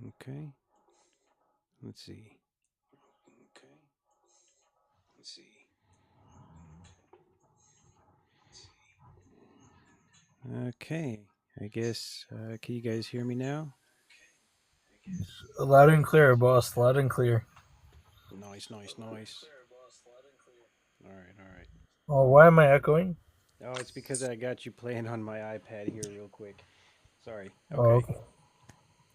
Okay. Let's see. Okay. Let's see. Okay. I guess, can you guys hear me now? Loud and clear, boss. Loud and clear. Nice, nice, nice. All right, all right. Oh, why am I echoing? Oh, it's because I got you playing on my iPad here real quick. Sorry. Oh, Okay. okay.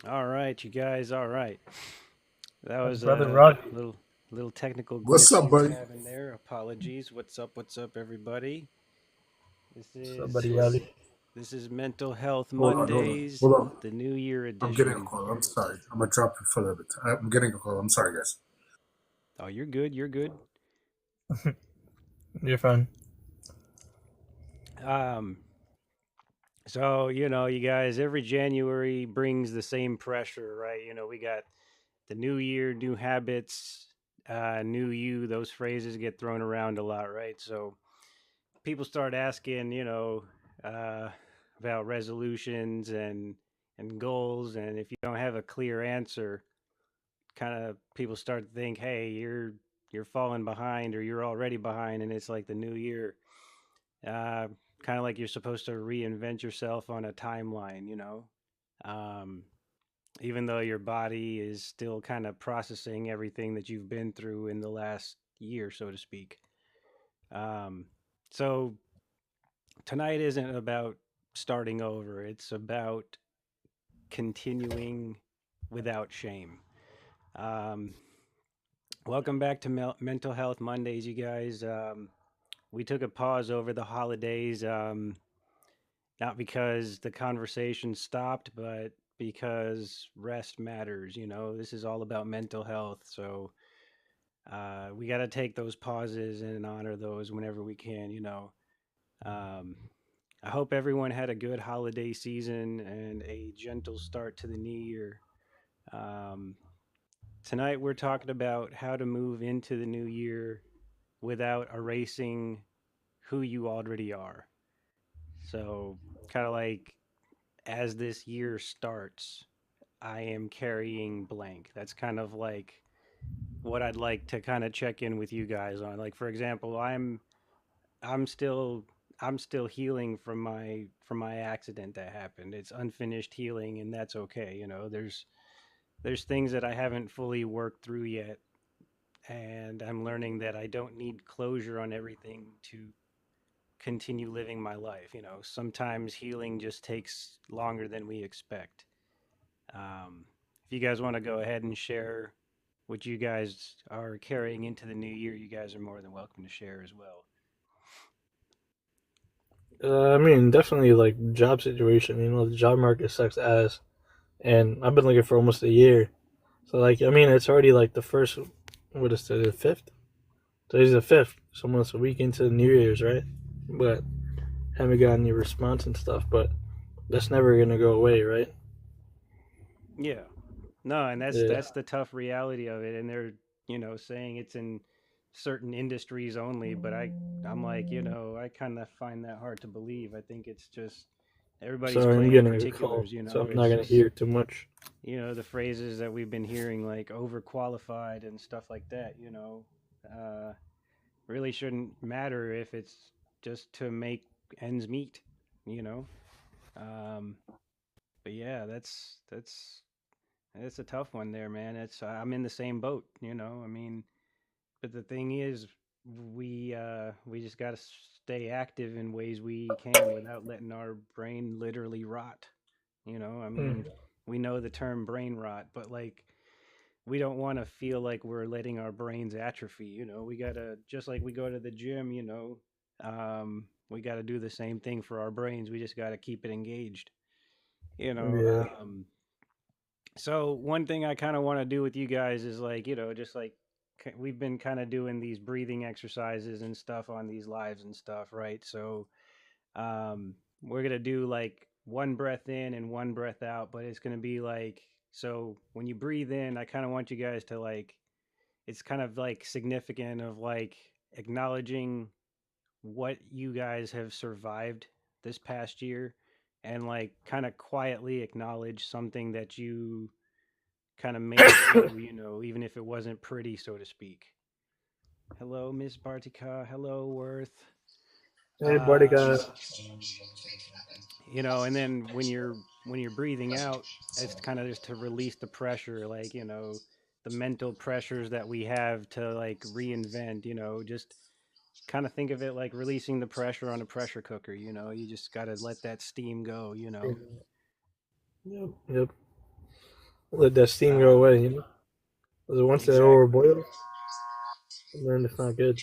All right, you guys. All right. That was Brother a Rock. little technical What's glitch up, we were buddy? having there. Apologies. What's up, everybody? This Somebody is rowdy. this is Mental Health Hold on, Mondays, hold on. the New Year I'm getting a edition. call. I'm sorry. I'm gonna drop it for a little bit. I'm getting a call. I'm sorry, guys. Oh, you're good. You're good. You're fine. Um, so you guys, every January brings the same pressure, right? We got the new year, new habits, new you. Those phrases get thrown around a lot, right? So people start asking, uh, about resolutions and goals, and if you don't have a clear answer, kind of people start to think, hey, you're falling behind or you're already behind, and it's like the new year. Uh, Kind of like you're supposed to reinvent yourself on a timeline, um, even though your body is still kind of processing everything that you've been through in the last year, so to speak. Um, so tonight isn't about starting over, it's about continuing without shame. Um, Welcome back to Mental Health Mondays, you guys. We took a pause over the holidays, not because the conversation stopped, but because rest matters. This is all about mental health. So we got to take those pauses and honor those whenever we can. Um, I hope everyone had a good holiday season and a gentle start to the new year. Um, Tonight, we're talking about how to move into the new year without erasing who you already are. So, kind of like as this year starts, I am carrying blank. That's kind of like what I'd like to kind of check in with you guys on. Like for example, I'm still I'm still healing from my accident that happened. It's unfinished healing and that's okay. There's things that I haven't fully worked through yet, and I'm learning that I don't need closure on everything to continue living my life. Sometimes healing just takes longer than we expect. If you guys want to go ahead and share what you guys are carrying into the new year, you guys are more than welcome to share as well. I mean, definitely like job situation. The job market sucks ass, and I've been looking for almost a year. So like, I mean, it's already like the first. What is today? The fifth. Today's the fifth. So almost a week into the New Year's, right? But haven't gotten any response and stuff. But that's never gonna go away, right? Yeah, no, and that's Yeah. that's the tough reality of it. And they're saying it's in certain industries only, but I'm like I kind of find that hard to believe. I think it's just everybody's Sorry, I'm playing getting a call, particulars. so I'm not It's gonna just hear too much. the phrases that we've been hearing like overqualified and stuff like that. Uh, really shouldn't matter if it's just to make ends meet. You know. Um, but yeah, that's a tough one there, man. It's I'm in the same boat, I mean, but the thing is, we just got to stay active in ways we can without letting our brain literally rot. I Mm. mean, we know the term brain rot, but like we don't want to feel like we're letting our brains atrophy. We gotta just like we go to the gym. We got to do the same thing for our brains. We just got to keep it engaged. You know, Yeah. um, So one thing I kind of want to do with you guys is like, just like we've been kind of doing these breathing exercises and stuff on these lives and stuff, right? So we're gonna do like one breath in and one breath out, but it's gonna be like so when you breathe in, I kind of want you guys to like it's kind of like significant of like acknowledging what you guys have survived this past year and like kind of quietly acknowledge something that you kind of made it through, even if it wasn't pretty, so to speak. Hello, Miss Bartika. Hello, Worth. Hey, buddy, Um, guy. and then when you're breathing out, it's kind of just to release the pressure, like, the mental pressures that we have to like reinvent, just kind of think of it like releasing the pressure on a pressure cooker, you just got to let that steam go. Yep, yep. Let that steam go Um, away. 'Cause once they exactly. overboil, then it's not good.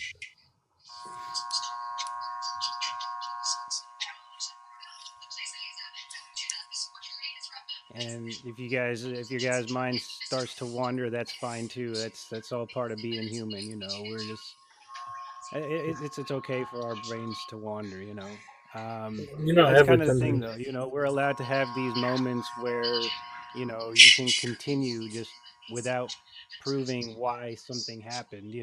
And if your guys' mind starts to wander, that's fine too. That's all part of being human. We're just it's okay for our brains to wander. That's Every kind of the thing, country. though. We're allowed to have these moments where you can continue just without proving why something happened.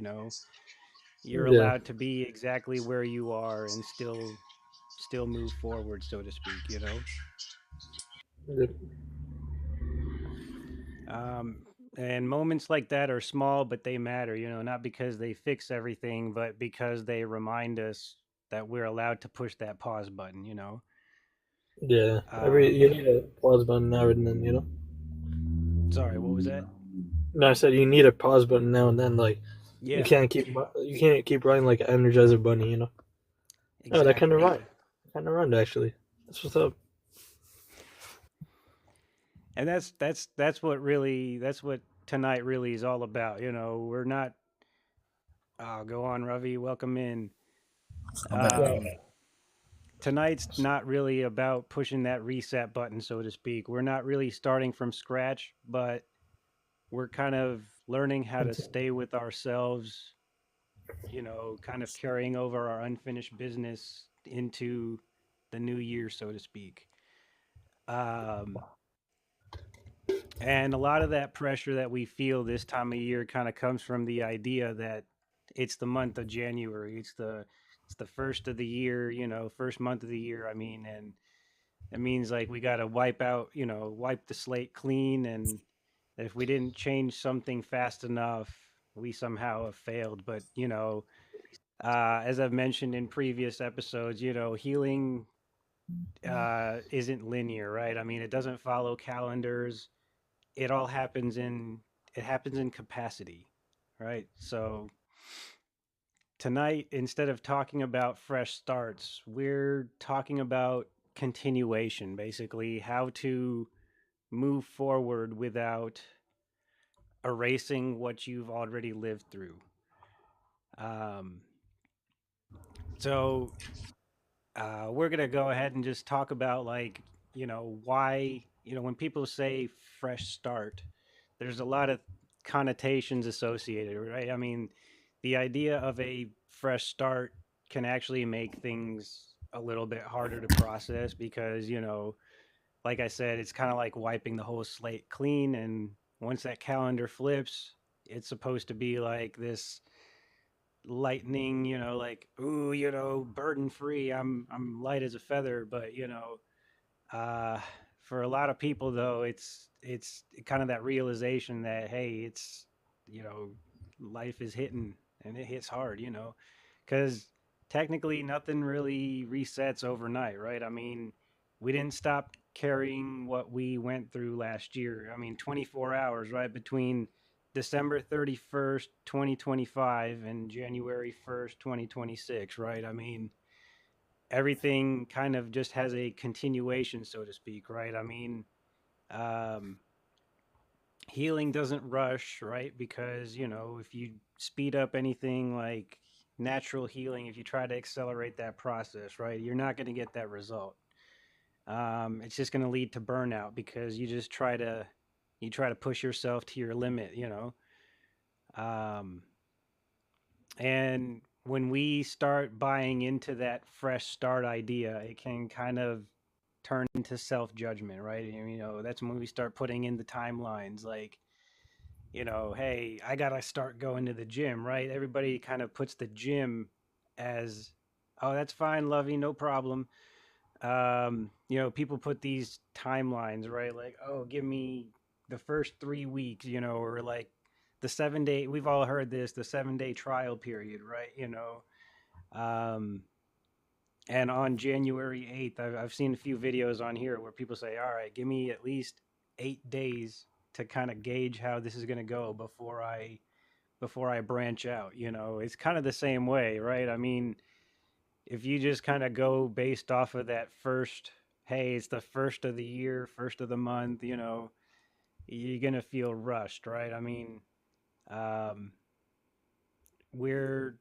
You're Yeah. allowed to be exactly where you are and still move forward, so to speak. Yep. Um, and moments like that are small, but they matter, not because they fix everything, but because they remind us that we're allowed to push that pause button. Yeah. You Um, need a pause button now and then. sorry, what was that? No, I said you need a pause button now and then. Like Yeah, you can't keep running like an Energizer bunny. Oh, that kind of exactly. rhymed. Kind of rhymed actually. That's what's up. And that's what tonight really is all about. We're not. Oh, go on, Ravi. Welcome in. I'm back. Yeah. Um, tonight's not really about pushing that reset button, so to speak. We're not really starting from scratch, but we're kind of learning how to stay with ourselves, kind of carrying over our unfinished business into the new year, so to speak. Um, and a lot of that pressure that we feel this time of year kind of comes from the idea that it's the month of January. It's the first of the year, first month of the year. I mean, and it means like we got to wipe the slate clean. And if we didn't change something fast enough, we somehow have failed. But, as I've mentioned in previous episodes, healing isn't linear, right? I mean, it doesn't follow calendars. It all happens in capacity, right? So tonight, instead of talking about fresh starts, we're talking about continuation, basically how to move forward without erasing what you've already lived through. Um, so we're gonna go ahead and just talk about, like, why, when people say fresh start, there's a lot of connotations associated, right? I mean, the idea of a fresh start can actually make things a little bit harder to process because, like I said, it's kind of like wiping the whole slate clean. And once that calendar flips, it's supposed to be like this lightning, like, ooh, burden free. I'm light as a feather. But uh, for a lot of people, though, it's kind of that realization that, hey, it's, you know life is hitting, and it hits hard. Because technically nothing really resets overnight, right? I mean, we didn't stop carrying what we went through last year. I mean, 24 hours, right, between December 31st, 2025 and January 1st, 2026, right? I mean, everything kind of just has a continuation, so to speak, right? I mean, um, healing doesn't rush, right? Because, if you speed up anything like natural healing, if you try to accelerate that process, right, you're not going to get that result. It's just going to lead to burnout because you try to push yourself to your limit. Um, and when we start buying into that fresh start idea, it can kind of turn into self judgment, right? And, that's when we start putting in the timelines, like, hey, I gotta start going to the gym, right? Everybody kind of puts the gym as, oh, that's fine, Lovey, no problem. People put these timelines, right? Like, oh, give me the first 3 weeks, or like the 7 day. We've all heard this, the 7 day trial period, right? Um, and on January 8th, I've seen a few videos on here where people say, all right, give me at least 8 days to kind of gauge how this is going to go before I branch out. It's kind of the same way, right? I mean, if you just kind of go based off of that first, hey, it's the first of the year, first of the month, you're going to feel rushed, right? I mean, um, we're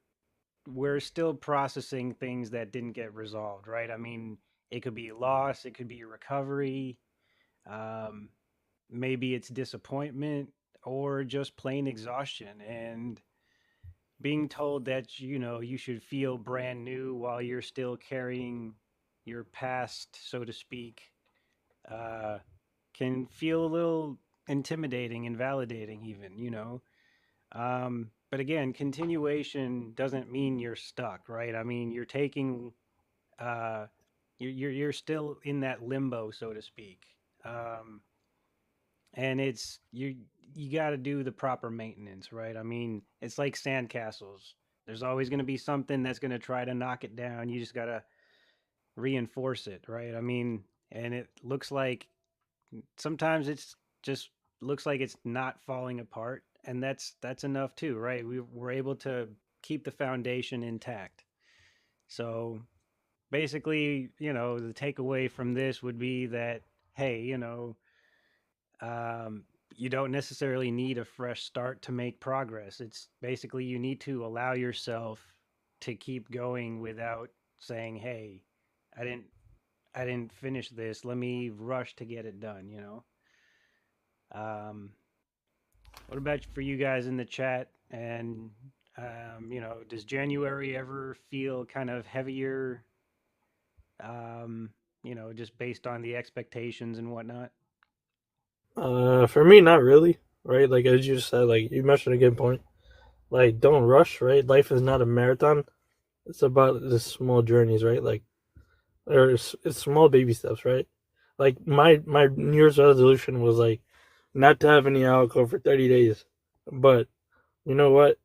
we're still processing things that didn't get resolved, right? I mean, it could be loss, it could be recovery, um, maybe it's disappointment or just plain exhaustion. And being told that you should feel brand new while you're still carrying your past, so to speak, uh, can feel a little intimidating and validating, even. But again, continuation doesn't mean you're stuck, right? I mean, you're taking, uh, you're still in that limbo, so to speak. Um, and you got to do the proper maintenance, right? I mean, it's like sandcastles. There's always going to be something that's going to try to knock it down. You just got to reinforce it, right? I mean, and it looks like sometimes it's just looks like it's not falling apart, and that's enough too, right? We're able to keep the foundation intact. So basically, the takeaway from this would be that, hey, you don't necessarily need a fresh start to make progress. It's basically you need to allow yourself to keep going without saying, hey, i didn't I didn't finish this, let me rush to get it done. um what about for you guys in the chat? And does January ever feel kind of heavier, um just based on the expectations and whatnot? For me, not really. Right, like as you said, like you mentioned a good point. Like, don't rush. Right, life is not a marathon. It's about the small journeys. Right, like it's small baby steps. Right, like my New Year's resolution was like not to have any alcohol for 30 days. But you know what?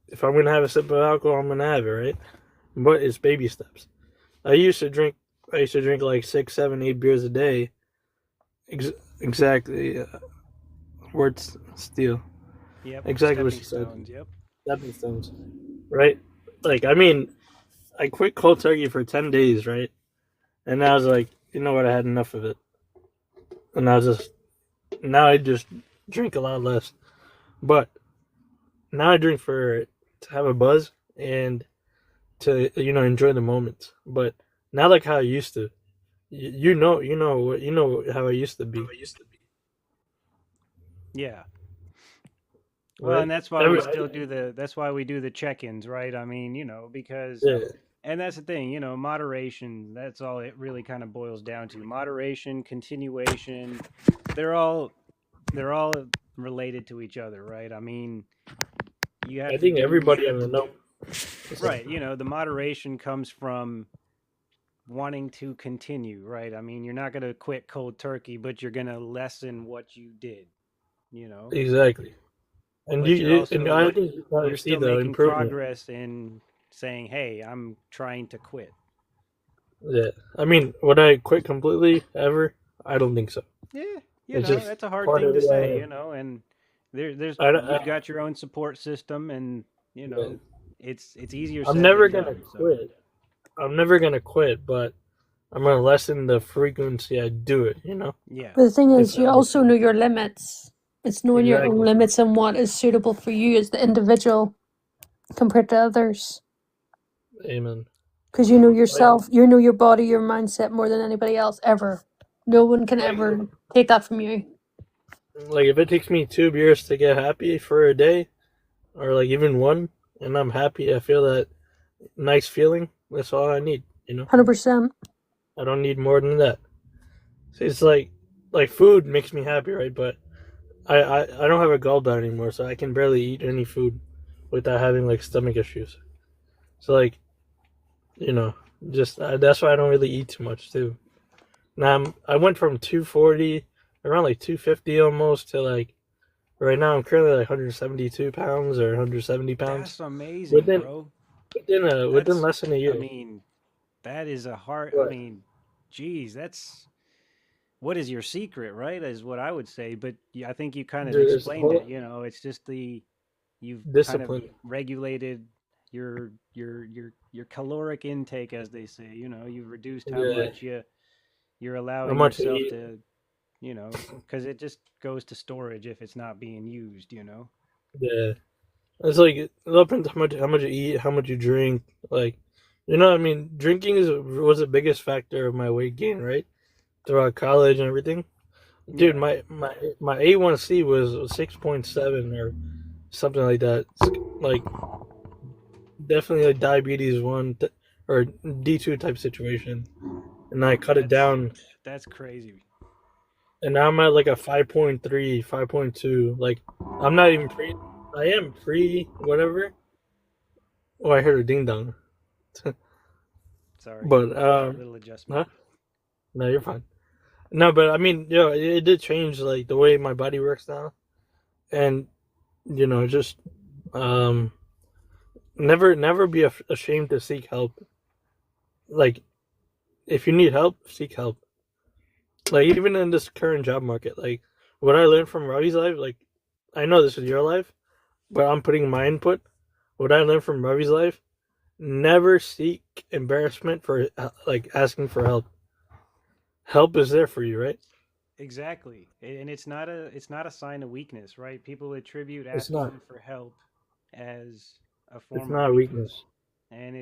If I'm gonna have a sip of alcohol, I'm gonna have it. Right, but it's baby steps. I used to drink. I used to drink like 6, 7, 8 beers a day. Ex- exactly. Words steal. Yep, Exactly what stepping she said. stones. Yep. Stepping stones. Right? Like, I mean, I quit cold turkey for 10 days, right? And I was like, you know what? I had enough of it. And now I just drink a lot less. But now I drink to have a buzz and to, enjoy the moments. But not like how I used to. You know how I used to be, Yeah. Well, right? and that's why we still do that's why we do the check-ins, right? I mean, because, Yeah, and that's the thing, moderation, that's all it really kind of boils down to. Moderation, continuation, they're all they're all related to each other, right? I mean, you I have to think do everybody on the know. right, the moderation comes from wanting to continue, right? I mean, you're not going to quit cold turkey, but you're going to lessen what you did, you know. Exactly. And But and I think you kind you're of see still the making improvement. progress in saying, "Hey, I'm trying to quit." Yeah, I mean, would I quit completely ever? I don't think so. Yeah, It's just that's a hard part thing of to who I say, am. and you've I, got your own support system, and yeah. it's easier I'm said never than gonna done. So quit. I'm never gonna quit, but I'm gonna lessen the frequency I do it. yeah, But the thing If is, that you makes also know sense. your limits. It's knowing your own Exactly. limits and what is suitable for you as the individual compared to others. Amen. Because you know Like, yourself, you know your body, your mindset more than anybody else ever. No one can like, ever take that from you. like if it takes me 2 beers to get happy for a day, or like even one, and I'm happy, I feel that nice feeling. That's all I need. 100%. I don't need more than that. See, it's like food makes me happy, right? But I don't have a gallbladder anymore, so I can barely eat any food without having like stomach issues. So like, you know, just that's why I don't really eat too much too. Now I went from 240 around like 250 almost to like right now. I'm currently like 172 pounds or 170 pounds That's amazing, within bro. within That's, less than a I year. mean, that is a hard. I But mean, geez, that's what is your secret, right? Is what I would say. But yeah, I think you kind of dude, it's a explained it. whole You know, it's just you've kind of discipline. regulated your caloric intake, as they say. You know, you've reduced how Yeah, much you're how allowing much I yourself eat. to, because it just goes to storage if it's not being used. You know. Yeah, it's like it depends how much you eat, how much you drink. Like, I mean, drinking was the biggest factor of my weight gain, right? Throughout college and everything. Dude, Yeah. my A1C was 6.7 or something like that. It's like definitely like diabetes or D2 type situation, and I cut it That's down, that's crazy. and now I'm at like a 5.3, 5.2. Like I'm not even pre. I am pre whatever. Oh, I heard a ding dong. Sorry. But Little adjustment. huh? No, you're fine. No, but I mean, it did change like the way my body works now, and just um, never be ashamed to seek help. Like if you need help, seek help. Like even in this current job market, like what I learned from Ravi's life, like I know this is your life, but I'm putting my input. What I learned from Ravi's life: never seek embarrassment for like asking for help. Help is there for you, right? Exactly. And it's not a sign of weakness, right? People attribute It's not. asking for help as a It's form of not a weakness. weakness. And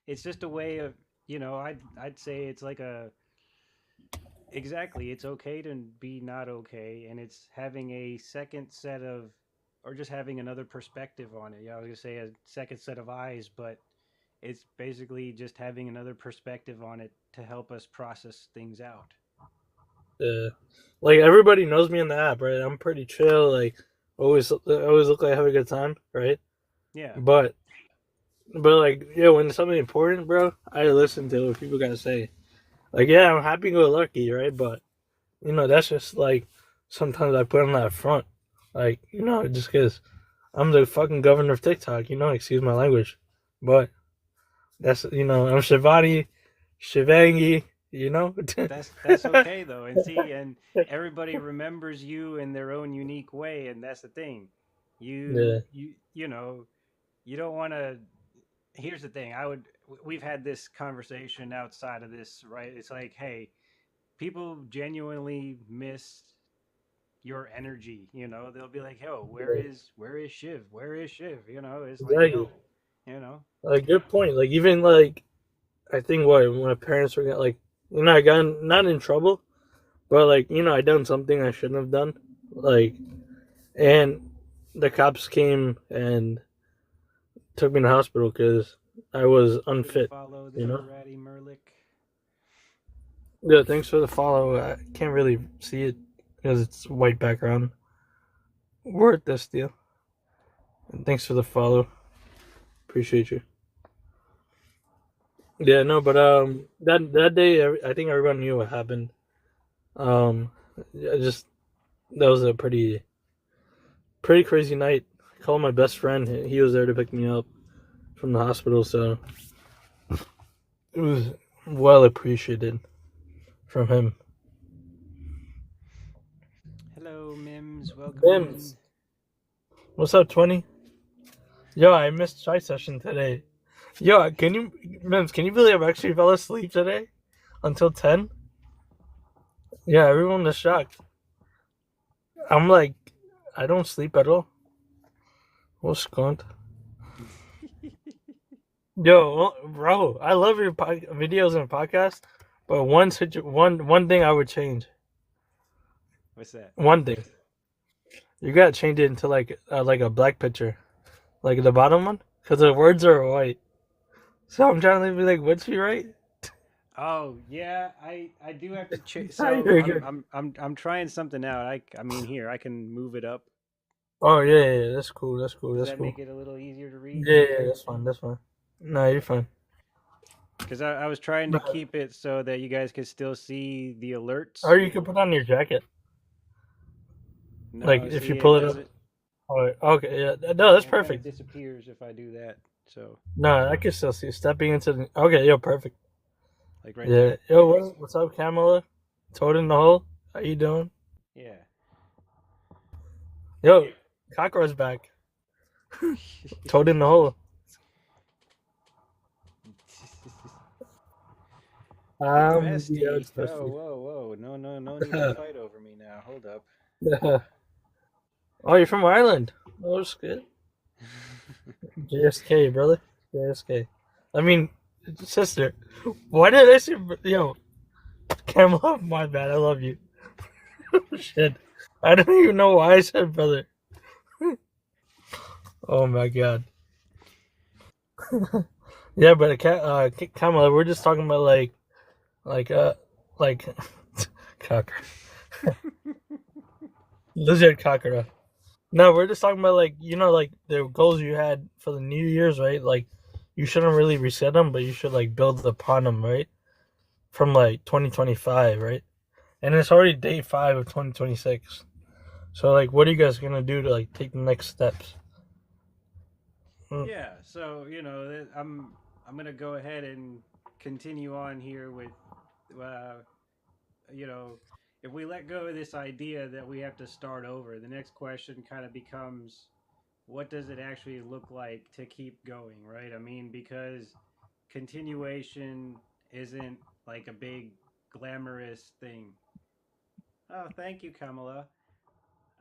it's just a way of, I'd say it's like a exactly, it's okay to be not okay, and it's having a second set of or just having another perspective on it. Yeah, I was going to say a second set of eyes, but it's basically just having another perspective on it to help us process things out. Like everybody knows me in the app, right? I'm pretty chill. Like always look like I have a good time, right? Yeah. But like when it's something important, bro, I listen to what people gotta say. Like I'm happy go lucky, right? But that's just like sometimes I put on that front, like just because I'm the fucking governor of TikTok, excuse my language, but that's I'm Shivangi, you know. That's okay though. And see, and everybody remembers you in their own unique way, and that's the thing. Yeah, You don't want to. Here's the thing. We've had this conversation outside of this, right? It's like, hey, people genuinely miss your energy. They'll be like, "Yo, yeah, where is Shiv? Where is Shiv?" It's like, exactly. yo, you know, Like good point. Like even like I think what when my parents were like I got not in trouble, but like I done something I shouldn't have done, like and the cops came and took me to the hospital because I was thanks for the unfit. follow You there, know. Ratty Merlick. Yeah. Thanks for the follow. I can't really see it because it's white background. Worth this deal. And thanks for the follow. Appreciate you. Yeah. No, but that day I think everyone knew what happened. Um, I just that was a pretty crazy night. I called my best friend. He was there to pick me up from the hospital, so it was well appreciated from him. Hello, Mims. Welcome in. Mims, what's up, 20? Yo, I missed chai session today. Yo, Mims, can you believe I actually fell asleep today until 10? Yeah, everyone was shocked. I'm like, I don't sleep at all. What's going on? Yo, bro, I love your videos and podcasts, but one thing I would change. What's that? One thing. You gotta change it into like a black picture, like the bottom one, because the words are white. So I'm trying to be like, what's she right? Oh yeah, I do have to change. So You're I'm good. I'm I'm I'm trying something out. I mean, here I can move it up. Oh yeah, that's cool. That's cool. Does That's that cool. make it a little easier to read? Yeah, that's fine. That's fine. No, you're fine. because I was trying to keep it so that you guys could still see the Or alerts. you can put on your jacket. Like No, if you see, it pull it up. doesn't. Oh, okay, yeah. No, that's Yeah, it kind of perfect. disappears if I do that. So, No, I can still see stepping into the. Okay, yo, perfect. like right Yeah, there. yo, what's up, Kamala? Toad in the hole. How you doing? Yeah. Yo, cockroach back. Toad in the hole. Yeah, Bestie. it's Oh, bestie. whoa, whoa. No, no, no need to fight over me now. Hold up. Oh, you're from Ireland. Oh, that's good. JSK, brother. JSK. I mean, sister. Why did I say, yo, Kamala? My bad. I love you. Shit. I don't even know why I said brother. Oh my god. Yeah, but Kamala, we're just talking about like, like, cocker, lizard cockera. No, we're just talking about like like the goals you had for the New Year's, right? Like, you shouldn't really reset them, but you should like build upon them, right? From like 2025, right? And it's already day 5 of 2026. So like, what are you guys gonna do to like take the next steps? Mm. Yeah, so I'm gonna go ahead and continue on here with uh, you know, if we let go of this idea that we have to start over, the next question kind of becomes, what does it actually look like to keep going, right? I mean, because continuation isn't like a big glamorous thing. Oh, thank you, Kamala.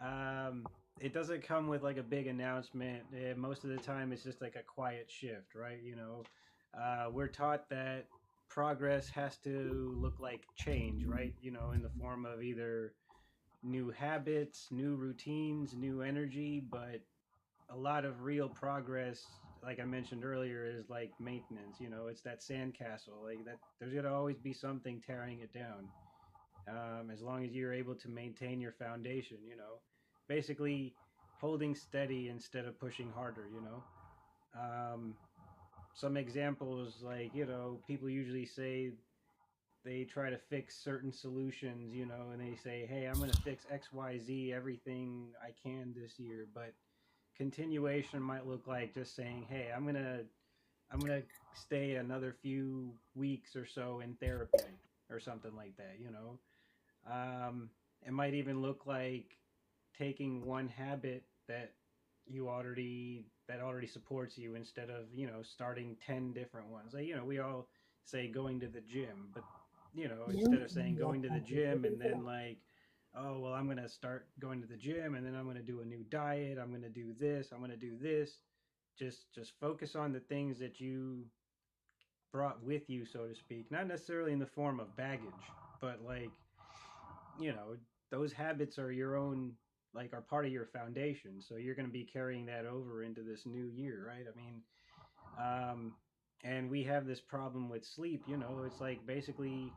Um, it doesn't come with like a big announcement. Most of the time, it's just like a quiet shift, right? We're taught that progress has to look like change, right? In the form of either new habits, new routines, new energy, but a lot of real progress, like I mentioned earlier, is like maintenance. It's that sandcastle. Like that, there's gonna always be something tearing it down. As long as you're able to maintain your foundation, basically holding steady instead of pushing harder. Um, some examples, like people usually say they try to fix certain solutions, and they say, "Hey, I'm going to fix X, Y, Z, everything I can this year," but continuation might look like just saying, "Hey, I'm gonna stay another few weeks or so in therapy or something like that. Um, it might even look like taking one habit that already supports you instead of starting 10 different ones. Like we all say going to the gym, but instead of saying going to the gym and then like, oh well, I'm gonna start going to the gym and then I'm gonna do a new diet. I'm gonna do this. I'm gonna do this. Just focus on the things that you brought with you, so to speak. Not necessarily in the form of baggage, but like you know those habits are your own, like are part of your foundation, so you're going to be carrying that over into this new year, right? I mean, and we have this problem with sleep. It's like basically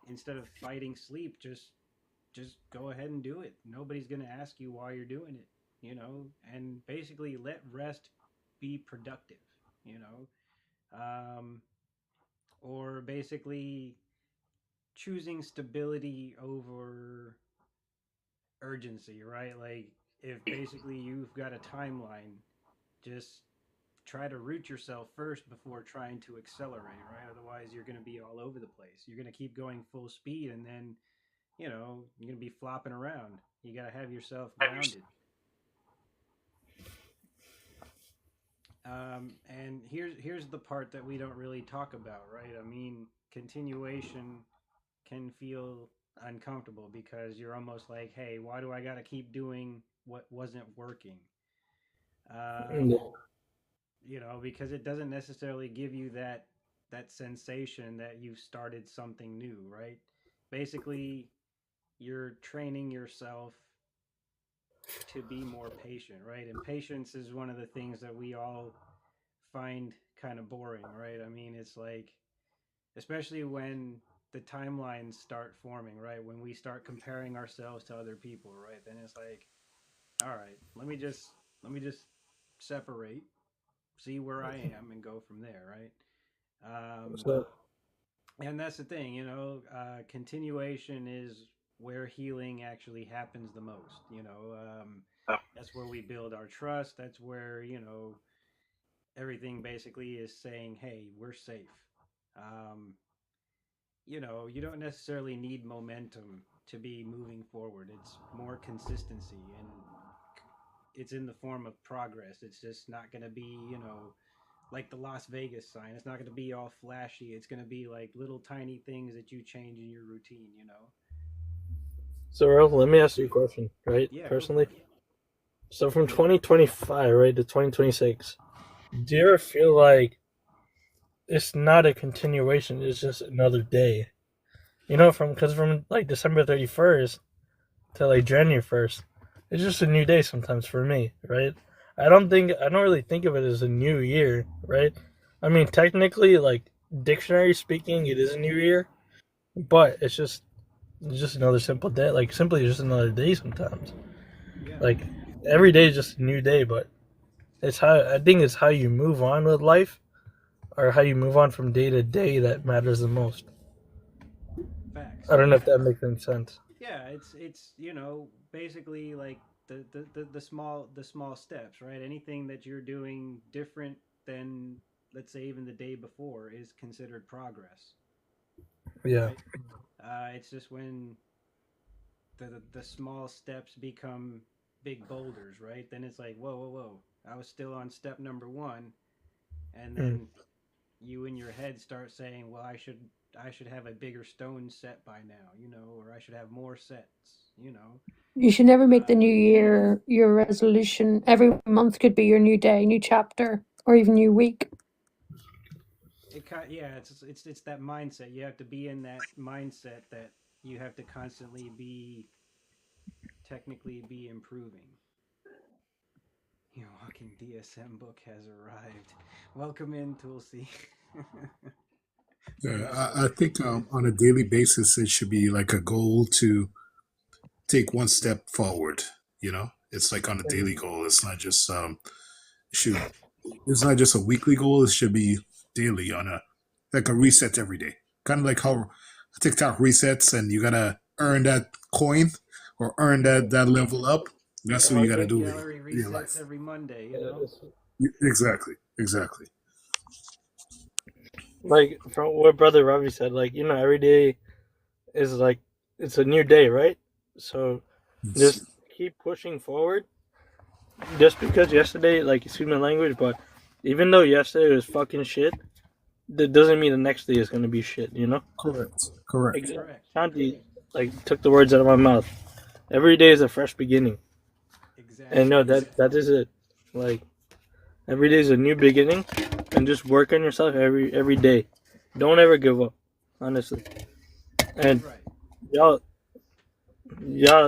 instead of fighting sleep, just go ahead and do it. Nobody's going to ask you why you're doing it. And basically let rest be productive. you know um, or basically choosing stability over urgency, right? Like if basically you've got a timeline, just try to root yourself first before trying to accelerate, right? Otherwise, you're going to be all over the place. You're going to keep going full speed, and then you're going to be flopping around. You got to have yourself grounded. And here's the part that we don't really talk about, right? I mean, continuation can feel uncomfortable because you're almost like, hey, why do I got to keep doing what wasn't working? Yeah. Um, because it doesn't necessarily give you that sensation that you've started something new, right? Basically, you're training yourself to be more patient, right? And patience is one of the things that we all find kind of boring, right? I mean, it's like, especially when the timelines start forming, right? When we start comparing ourselves to other people, right? Then it's like, all right, let me just separate, see where I am, and go from there, right? Um, So, and that's the thing, continuation is where healing actually happens the most. That's where we build our trust. That's where everything basically is saying, "Hey, we're safe." Um, you don't necessarily need momentum to be moving forward. It's more consistency, and it's in the form of progress. It's just not going to be, like the Las Vegas sign. It's not going to be all flashy. It's going to be like little tiny things that you change in your routine. so Earl, let me ask you a question, right? Yeah, go for Personally, it. so from 2025, right, to 2026, do you ever feel like it's not a continuation? It's just another day. From like December 31st to like January 1st, it's just a new day sometimes for me, right? I don't really think of it as a new year, right? I mean, technically, like dictionary speaking, it is a new year, but it's just another simple day, like simply just another day sometimes. Yeah, Like every day is just a new day, but I think it's how you move on with life or how you move on from day to day that matters the most. facts. I don't know if Yeah, that makes any sense. yeah. It's basically like the small steps, right? Anything that you're doing different than, let's say, even the day before is considered progress, Yeah. right? It's just when the small steps become big boulders, right? Then it's like, whoa, whoa, whoa. I was still on step number one, and Mm. then you in your head start saying, well, I should have a bigger stone set by now, or I should have more sets. You should never make the Uh, new year your resolution. Every month could be your new day, new chapter, or even new week. yeah, it's that mindset. You have to be in that mindset that you have to constantly technically be improving. Your walking DSM book has arrived. Welcome in, Tulsi. Yeah, Yes, I sir. think on a daily basis, it should be like a goal to take one step forward. It's like on a daily goal. It's not just should it's not just a weekly goal. It should be daily on a like a reset every day. Kind of like how TikTok resets, and you gotta earn that coin or earn that level up. That's Yeah, what you the gotta big do gallery in your resets life. every Monday. Exactly, exactly. Like from what Brother Ravi said, like, every day is like it's a new day, right? So It's, just keep pushing forward. Just because yesterday, like, excuse my language, but even though yesterday was fucking shit, that doesn't mean the next day is gonna be shit. correct, correct. Exactly. Correct. Shanti like took the words out of my mouth. Every day is a fresh beginning, and no, Exactly. that is it. Like every day is a new beginning, and just work on yourself every day. Don't ever give up, honestly. And Right. y'all,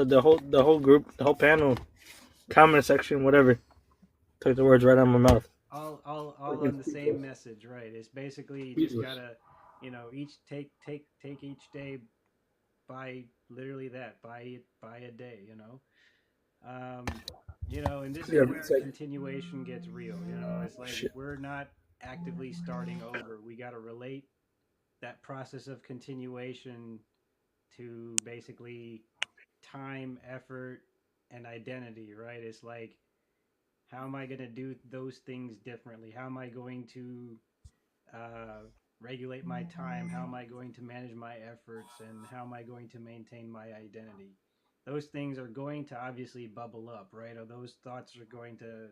the whole group, the whole panel, comment section, whatever, took the words right out of my mouth. All Fucking on the same speechless. message, right? It's basically you just Speechless. gotta, each take each day by literally that, by a day. Um, and this is Yeah, where it's like continuation gets real. It's like shit. we're not actively starting over. We gotta relate that process of continuation to basically time, effort, and identity, right? It's like, how am I going to do those things differently? How am I going to uh, regulate my time? How am I going to manage my efforts? And how am I going to maintain my identity? Those things are going to obviously bubble up, right? Or those thoughts are going to,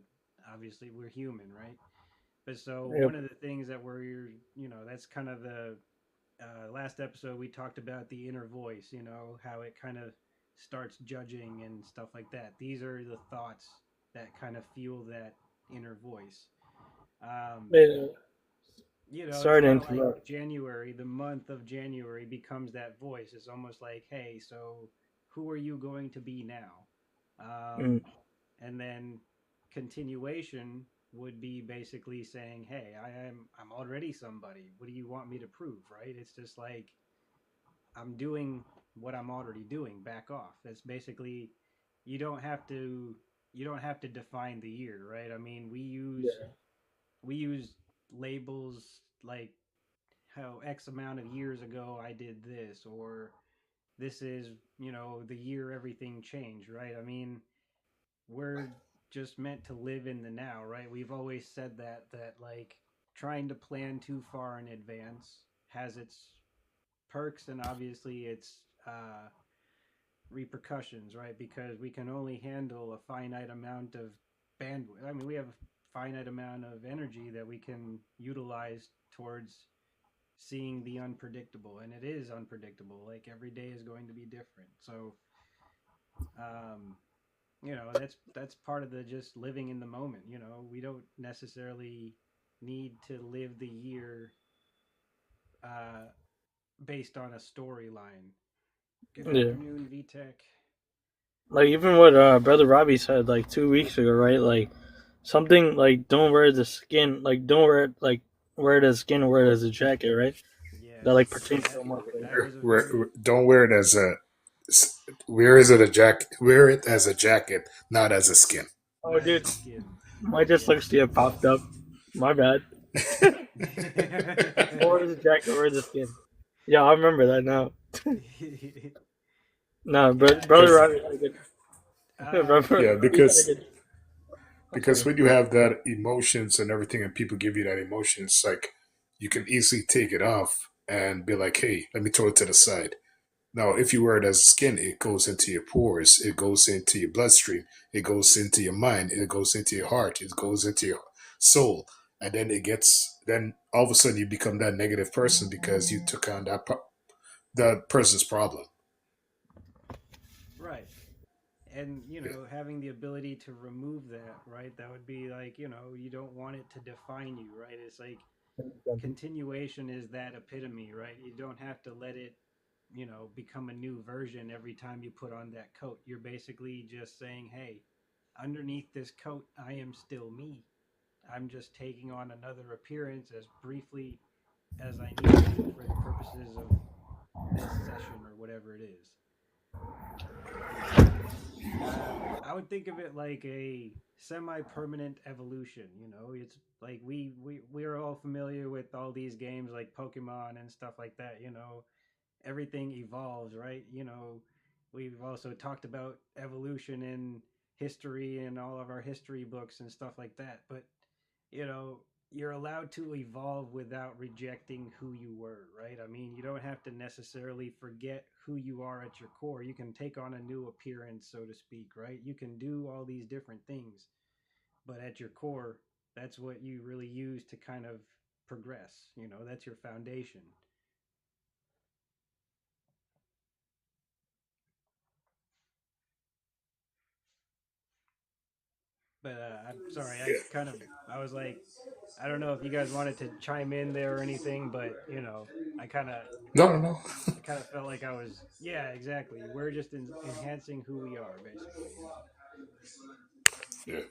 obviously, we're human, right? But so Yep. one of the things that that's kind of the last episode we talked about the inner voice, how it kind of starts judging and stuff like that. These are the thoughts that kind of fuel that inner voice. Um, Man, it's sorry to kind of like interrupt. January, the month of January becomes that voice. It's almost like, hey, so who are you going to be now? Mm, And then continuation would be basically saying, hey, I'm already somebody. What do you want me to prove, right? It's just like, I'm doing what I'm already doing. Back off. That's basically, you don't have to you don't have to define the year, right? I mean, we use labels like how X amount of years ago I did this, or this is, the year everything changed, right? I mean, we're just meant to live in the now, right? We've always said that like trying to plan too far in advance has its perks and obviously its repercussions, right? Because we can only handle a finite amount of bandwidth. I mean, we have a finite amount of energy that we can utilize towards seeing the unpredictable, and it is unpredictable. Like every day is going to be different. So, um, that's part of the just living in the moment. We don't necessarily need to live the year uh, based on a storyline. Good Yeah. afternoon, VTech. Like even what brother Robbie said like 2 weeks ago, right? Like something like don't wear the skin, like don't wear it like wear it as skin, wear it as a jacket, right? That Yes, like pertains that so much. Like, that was a very Don't wear it as a. Wear it as a jacket. Wear it as a jacket, not as a skin. oh, not as dude, a skin. my just looks to have popped up. My bad. Or as a jacket, or as a skin. Yeah, I remember that now. No, but Yeah, brother Because Robbie had a good. Brother yeah, Robbie had a because good. I'm because sorry. when you have that emotions and everything, and people give you that emotion, it's like you can easily take it off and be like, "Hey, let me throw it to the side." Now, if you wear it as skin, it goes into your pores, it goes into your bloodstream, it goes into your mind, it goes into your heart, it goes into your soul, and then then all of a sudden you become that negative person because you took on that person's problem. right. And Yeah, having the ability to remove that, right? That would be like, you don't want it to define you, right? It's like continuation is that epitome, right? You don't have to let it, become a new version every time you put on that coat. You're basically just saying, hey, underneath this coat, I am still me. I'm just taking on another appearance as briefly as I need to for the purposes of this session or whatever it is. I would think of it like a semi-permanent evolution. It's like we're all familiar with all these games like Pokemon and stuff like that. Everything evolves, right? We've also talked about evolution in history and all of our history books and stuff like that. But you know, you're allowed to evolve without rejecting who you were, right? I mean, you don't have to necessarily forget who you are at your core. You can take on a new appearance, so to speak, right? You can do all these different things, but at your core, that's what you really use to kind of progress. That's your foundation. But I'm sorry, yeah. I was like, I don't know if you guys wanted to chime in there or anything, but I kind of No, no, no. I kind of felt like I was, yeah, exactly. We're just enhancing who we are, basically. Yeah.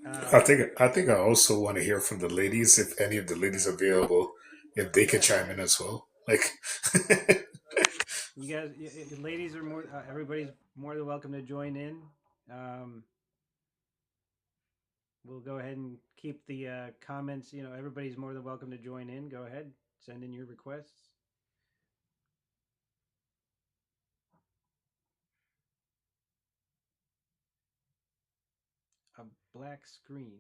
Um, I think I also want to hear from the ladies if any of the ladies available, if they could yeah, chime in as well. Like, you guys, ladies are more. Everybody's more than welcome to join in. Um, we'll go ahead and keep the comments. Everybody's more than welcome to join in. Go ahead, send in your requests. A black screen,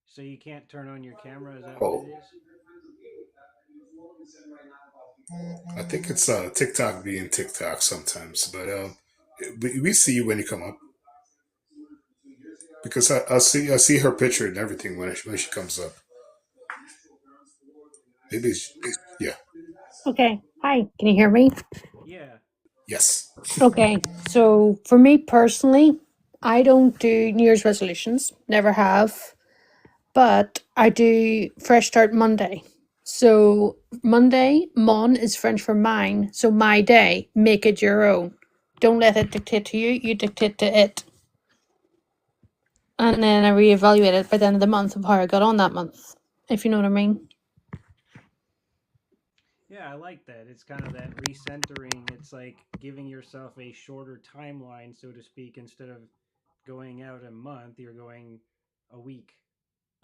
so you can't turn on your camera. Is that what it oh, is? I think it's TikTok being TikTok sometimes, but we see you when you come up because I see her picture and everything when she comes up. Maybe yeah, Okay. Hi. Can you hear me? Yeah. yes. Okay. So for me personally, I don't do New Year's resolutions. Never have. But I do Fresh Start Monday. So Monday, mon is French for mine. So my day, make it your own. Don't let it dictate to you. You dictate to it. And then I reevaluate it by the end of the month of how I got on that month. If you know what I mean. Yeah, I like that. It's kind of that recentering. It's like giving yourself a shorter timeline, so to speak, instead of going out a month, you're going a week.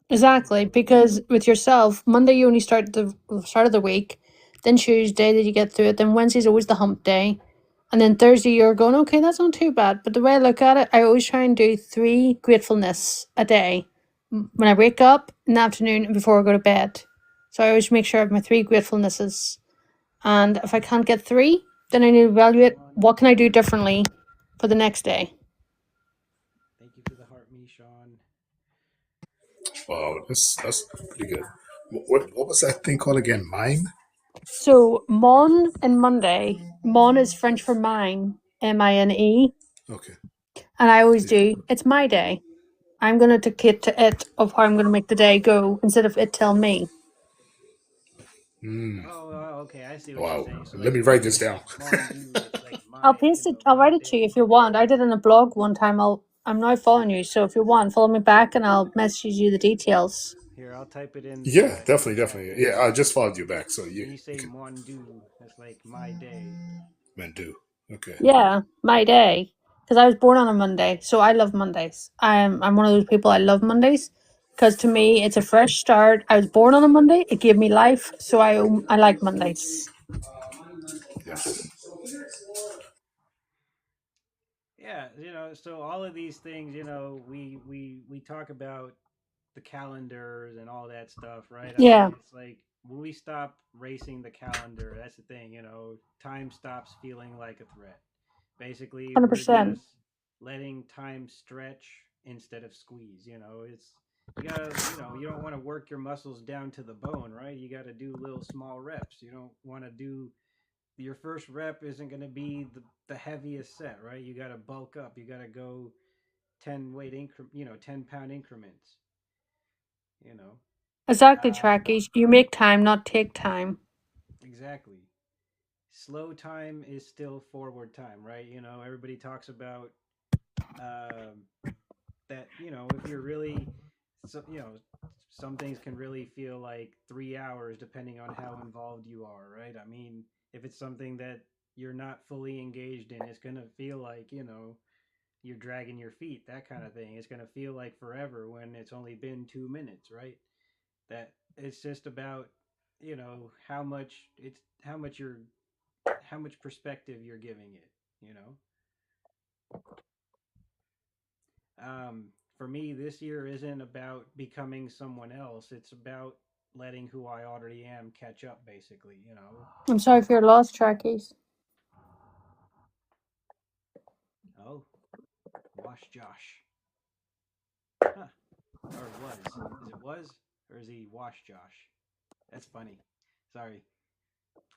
Exactly, because with yourself, Monday you only start the start of the week, then Tuesday that you get through it, then Wednesday's always the hump day, and then Thursday you're going, okay, that's not too bad. But the way I look at it, I always try and do 3 gratefulness a day when I wake up, in the afternoon, and before I go to bed. So I always make sure I have my 3 gratefulnesses, and if I can't get three, then I need to evaluate what can I do differently for the next day. Thank you for the heart, me, Sean. Wow, that's pretty good. What was that thing called again? Mime? So Mon and Monday. Mon is French for mine, MINE. Okay. And I always Yeah. do, it's my day. I'm gonna dictate to it of how I'm gonna make the day go instead of it tell me. Mm. Oh, okay. I see what you're Wow. saying. So Let like me write this mon down. mondu, it's like I'll my, paste it, I'll my write it to you day. if you want. I did it in a blog one time. I'm now following you, so if you want, follow me back and I'll message you the details. Here, I'll type it Yeah, in the definitely, chat. definitely. Yeah, I just followed you back, so When you you you say can mondu, that's like my day. man do. Okay. Yeah, my day. Because I was born on a Monday, so I love Mondays. I'm one of those people I love Mondays. Because to me, it's a fresh start. I was born on a Monday. It gave me life, so I like Mondays. Yes. Yeah, so all of these things, we talk about the calendars and all that stuff, right? I Yeah, mean, it's like when we stop racing the calendar, that's the thing, time stops feeling like a threat. Basically, we're 100%. just letting time stretch instead of squeeze, it's you gotta, you don't want to work your muscles down to the bone, right? You got to do little small reps. You don't want to do your first rep isn't going to be the heaviest set, right? You got to bulk up. You got to go 10 weight increment, 10-pound increments, you know. Exactly, Um, trackies. You make time, not take time. exactly. Slow time is still forward time, right? Everybody talks about um, that. If you're really, so, some things can really feel like 3 hours depending on how involved you are, right? I mean, if it's something that you're not fully engaged in, it's gonna feel like you're dragging your feet, that kind of thing. It's gonna feel like forever when it's only been 2 minutes, right? That it's just about how much it's how much perspective you're giving it. You know, for me, this year isn't about becoming someone else. It's about letting who I already am catch up. Basically, I'm sorry for your loss, trackies. Oh, Wash Josh, huh? Or was? Is it was? Or is he Wash Josh? That's funny. Sorry,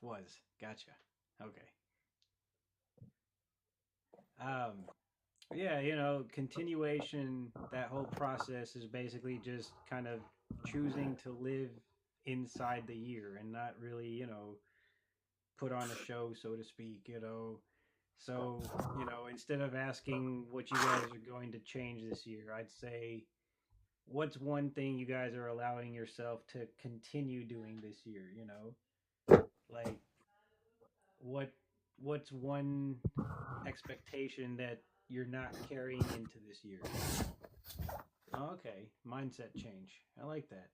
was. Gotcha. Okay. Um, yeah, continuation, that whole process is basically just kind of choosing to live inside the year and not really, put on a show, so to speak. So, instead of asking what you guys are going to change this year, I'd say, what's one thing you guys are allowing yourself to continue doing this year? Like, what what's one expectation that you're not carrying into this year? Oh, okay, mindset change. I like that.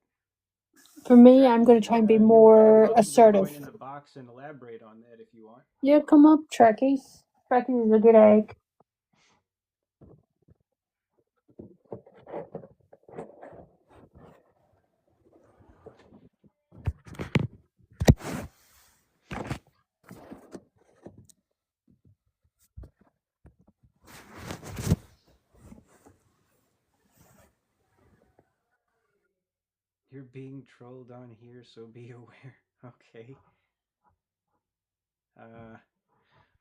For me, I'm going Trackies, to try and be you're more welcome to join assertive. in the box and elaborate on that if you want. Yeah, come up, trackies. Trackies is a good egg. You're being trolled on here, so be aware. Okay. Uh,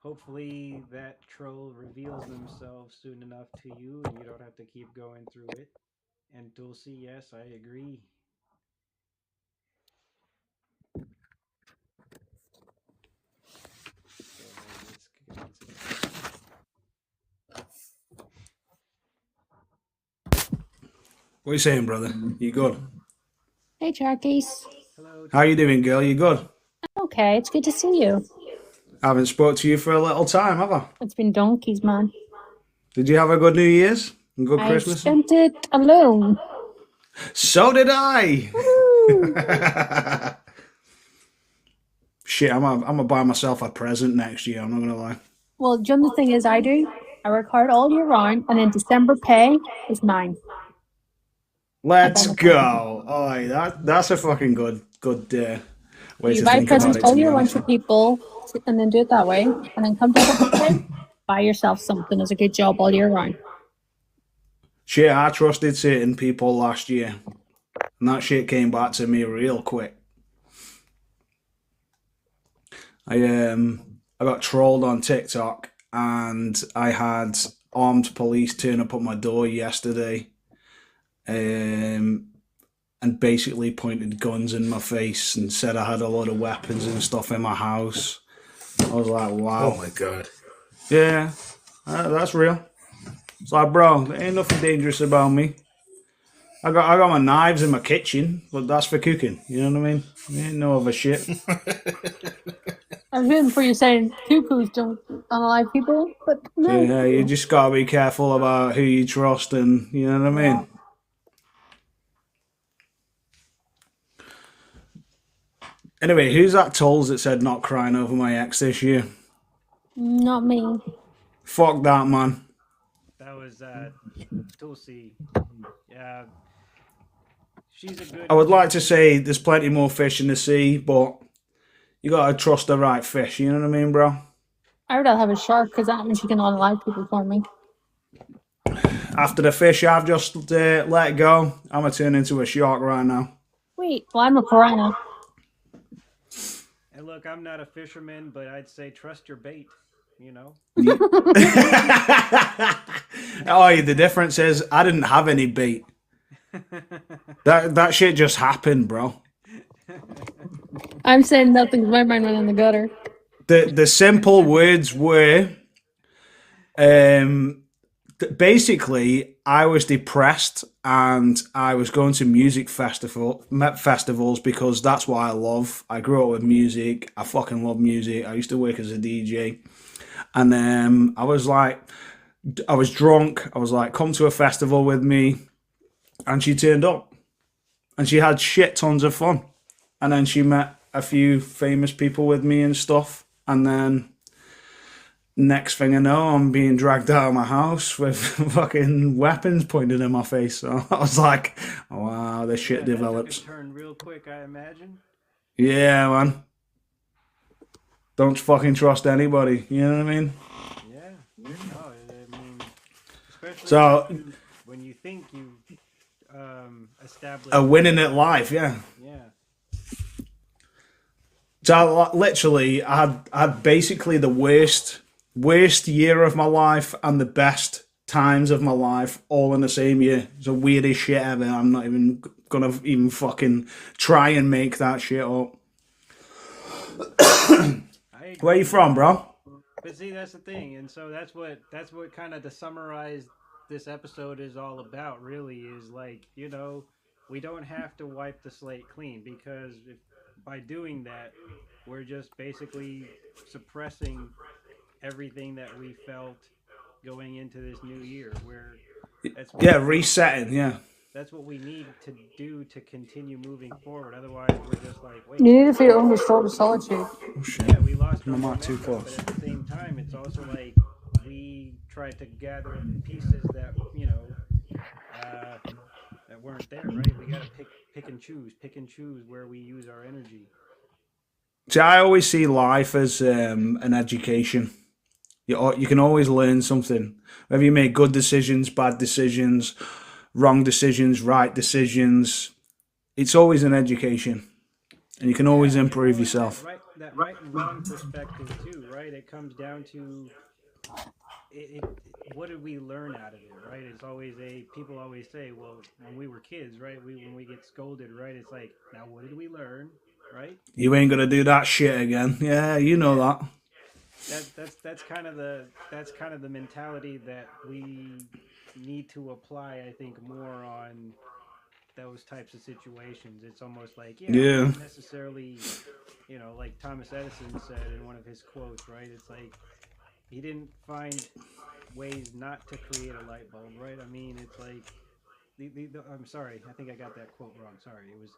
hopefully that troll reveals themselves soon enough to you, and you don't have to keep going through it. And Dulcie, yes, I agree. So let's get some people. What are you saying, brother? You good? Hey, trackies. Hello, How you T. doing, girl? You good? Okay, it's good to see you. I haven't spoke to you for a little time, have I? It's been donkeys, man. Did you have a good New Year's and good I Christmas? spent it alone. So did I. Woo! Shit, I'm gonna buy myself a present next year. I'm not gonna lie. Well, the only thing is, I work hard all year round, and then December pay is mine. I buy Let's myself go. Oh, that's a fucking good So way you to buy think about presents it. To all be year round honest. for people, and then do it that way, and then come December pay, buy yourself something as a good job all year round. Shit, I trusted certain people last year, and that shit came back to me real quick. I got trolled on TikTok, and I had armed police turn up at my door yesterday, and basically pointed guns in my face and said I had a lot of weapons and stuff in my house. I was like, wow. Oh my god. Yeah, that's real. It's like, bro, there ain't nothing dangerous about me. I got my knives in my kitchen, but that's for cooking. You know what I mean? There ain't no other shit. I was waiting for you saying cuckoos don't unalive people, but no. Yeah, you just gotta be careful about who you trust, and you know what I mean. Anyway, who's that Tolls that said not crying over my ex this year? Not me. Fuck that, man. That was Tulsi. Yeah, she's a good. I would like to say there's plenty more fish in the sea, but you gotta trust the right fish. You know what I mean, bro? I would rather have a shark because that means she can unalive people for me. After the fish I've just let go, I'm gonna turn into a shark right now. Wait, well, I'm a piranha. And look, I'm not a fisherman, but I'd say trust your bait. You know. Oh, the difference is I didn't have any bait. That shit just happened, bro. I'm saying nothing. My mind went in the gutter. The simple words were, basically, I was depressed and I was going to music festivals because that's what I love. I grew up with music. I fucking love music. I used to work as a DJ, and I was drunk. I was like, come to a festival with me, and she turned up, and she had shit tons of fun, and then she met a few famous people with me and stuff, and then next thing I know, I'm being dragged out of my house with fucking weapons pointed in my face. So I was like, oh, wow, this shit develops. That took a turn real quick, I imagine. Yeah, man. Don't fucking trust anybody. You know what I mean? Yeah. No, I mean, especially So when you think you established a winning at life, yeah. Yeah. So literally, I had basically the worst year of my life and the best times of my life all in the same year. It's the weirdest shit ever. I'm not even gonna even fucking try and make that shit up. Where you from, bro? But see, that's the thing, and so that's what kind of to summarize this episode is all about. Really, is like we don't have to wipe the slate clean because by doing that, we're just basically suppressing everything that we felt going into this new year. Where Resetting, yeah. That's what we need to do to continue moving forward. Otherwise, we're just like, wait. You need to feel your own restorative solitude. Oh shit. Yeah, we lost our I'm not momentum, too close. but at the same time, it's also like we tried to gather up the pieces that that weren't there. Right? We got to pick and choose where we use our energy. See, I always see life as an education. You can always learn something. Whether you make good decisions, bad decisions, wrong decisions, right decisions, it's always an education, and you can always improve yourself. That right and wrong perspective too, right? It comes down to what did we learn out of it, right? It's always people always say, well, when we were kids, right? When we get scolded, right? It's like, now what did we learn, right? You ain't gonna do that shit again. Yeah, you know that. That's kind of the mentality that we need to apply, I think, more on those types of situations. It's almost like not necessarily, like Thomas Edison said in one of his quotes, right? It's like he didn't find ways not to create a light bulb, right? I mean, it's like I'm sorry, I think I got that quote wrong. Sorry, it was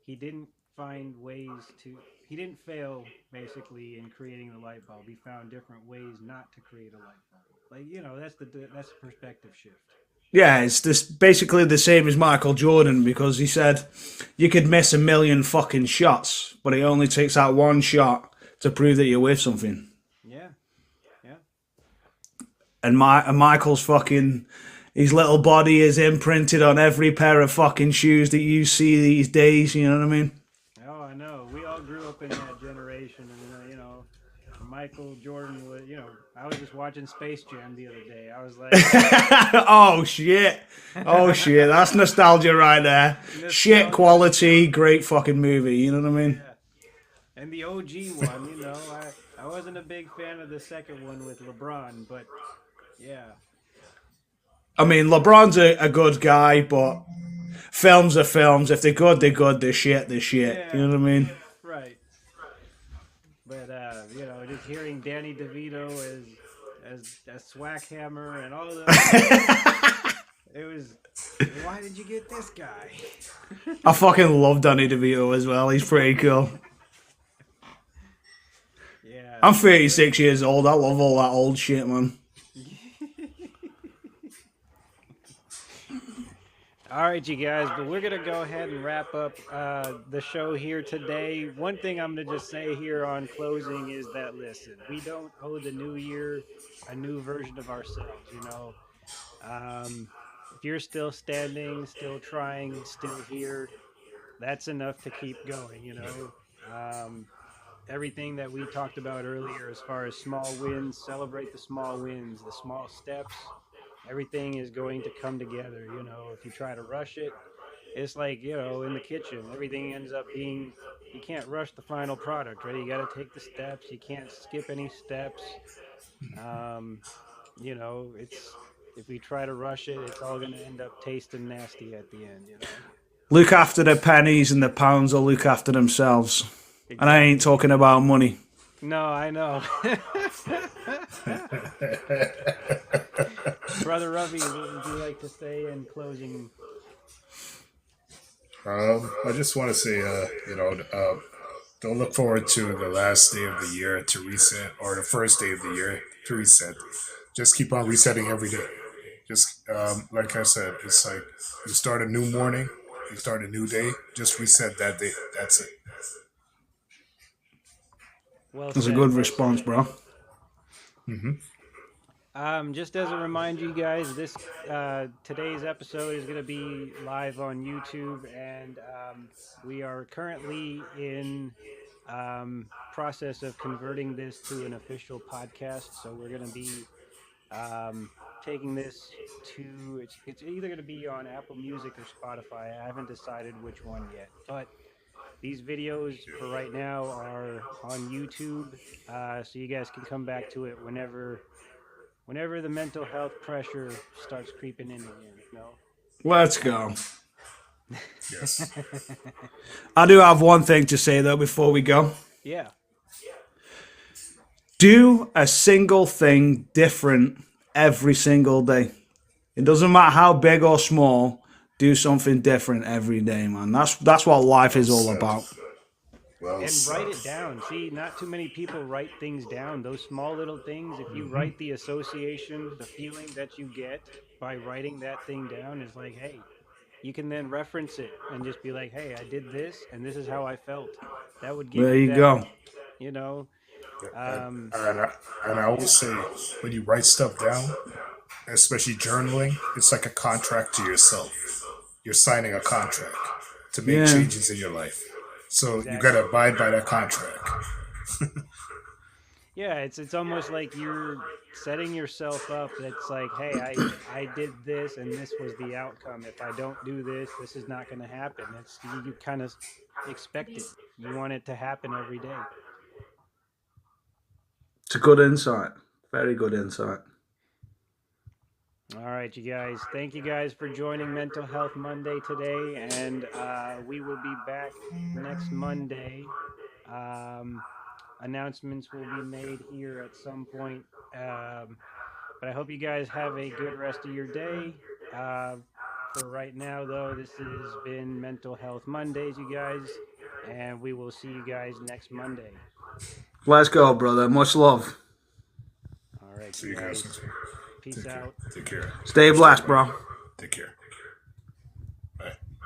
he didn't find ways to he didn't fail basically in creating the light bulb. He found different ways not to create a light bulb. Like that's the perspective shift. Yeah, it's this basically the same as Michael Jordan because he said you could miss a million fucking shots, but it only takes that one shot to prove that you're with something. Yeah, yeah, And Michael's fucking his little body is imprinted on every pair of fucking shoes that you see these days. You know what I mean? oh, I know. We all grew up in that generation, and Michael Jordan was. I was just watching Space Jam the other day. I was like, Oh shit! Oh shit! That's nostalgia right there. Shit nostalgia. quality, great fucking movie. You know what I mean? Yeah, and the OG one. I wasn't a big fan of the second one with LeBron, but yeah, I mean, LeBron's a good guy, but films are films. If they're good, they're good. They're shit, they're shit. You yeah, know what I mean? right. But just hearing Danny DeVito as Swackhammer and all those guys, it was. Why did you get this guy? I fucking love Danny DeVito as well. He's pretty cool. Yeah. I'm 36 years old. I love all that old shit, man. All right, you guys, but we're going to go ahead and wrap up the show here today. One thing I'm going to just say here on closing is that, listen, we don't owe the new year a new version of ourselves. If you're still standing, still trying, still here, that's enough to keep going. Everything that we talked about earlier as far as small wins, celebrate the small wins, the small steps. Everything is going to come together. If you try to rush it, it's like, in the kitchen, everything ends up being, you can't rush the final product, right? You got to take the steps. You can't skip any steps. Um, it's, if we try to rush it, it's all going to end up tasting nasty at the end. Look after the pennies and the pounds will look after themselves. And I ain't Exactly. talking about money. No, I know. Brother Ravi, what would you like to say in closing? I just want to say, don't look forward to the last day of the year to reset or the first day of the year to reset. Just keep on resetting every day. Just like I said, it's like you start a new morning, you start a new day. Just reset that day. That's it. Well That's a said. good Well response, said. bro. Just as a reminder, you guys, this today's episode is going to be live on YouTube, and we are currently in process of converting this to an official podcast. So we're going to be taking this to it's either going to be on Apple Music or Spotify. I haven't decided which one yet, but these videos for right now are on YouTube, so you guys can come back to it whenever the mental health pressure starts creeping in again. Let's go. Yes. I do have one thing to say, though, before we go. Yeah. Do a single thing different every single day. It doesn't matter how big or small. Do something different every day, man. That's what life is all Said. about. Well And write said. it down. See, not too many people write things down. Those small little things, if you write the association, the feeling that you get by writing that thing down is like, hey, you can then reference it and just be like, hey, I did this and this is how I felt. That would give There you you that, go. you know, And, um, and, I, and I always say, when you write stuff down, especially journaling, it's like a contract to yourself. You're signing a contract to make Yeah. changes in your life. So you got exactly. to abide by that contract. Yeah, it's almost like you're setting yourself up. It's like, hey, I did this and this was the outcome. If I don't do this, this is not going to happen. It's you kind of expect it. You want it to happen every day. It's a good insight. Very good insight. All right, you guys. Thank you guys for joining Mental Health Monday today, and we will be back next Monday. Um, Announcements will be made here at some point. But I hope you guys have a good rest of your day. for right now, though, this has been Mental Health Mondays, you guys, and we will see you guys next Monday. Let's go, brother. Much love. All right, See you you guys guys. next week. Peace out. Take care. Stay blessed, bro. Take care.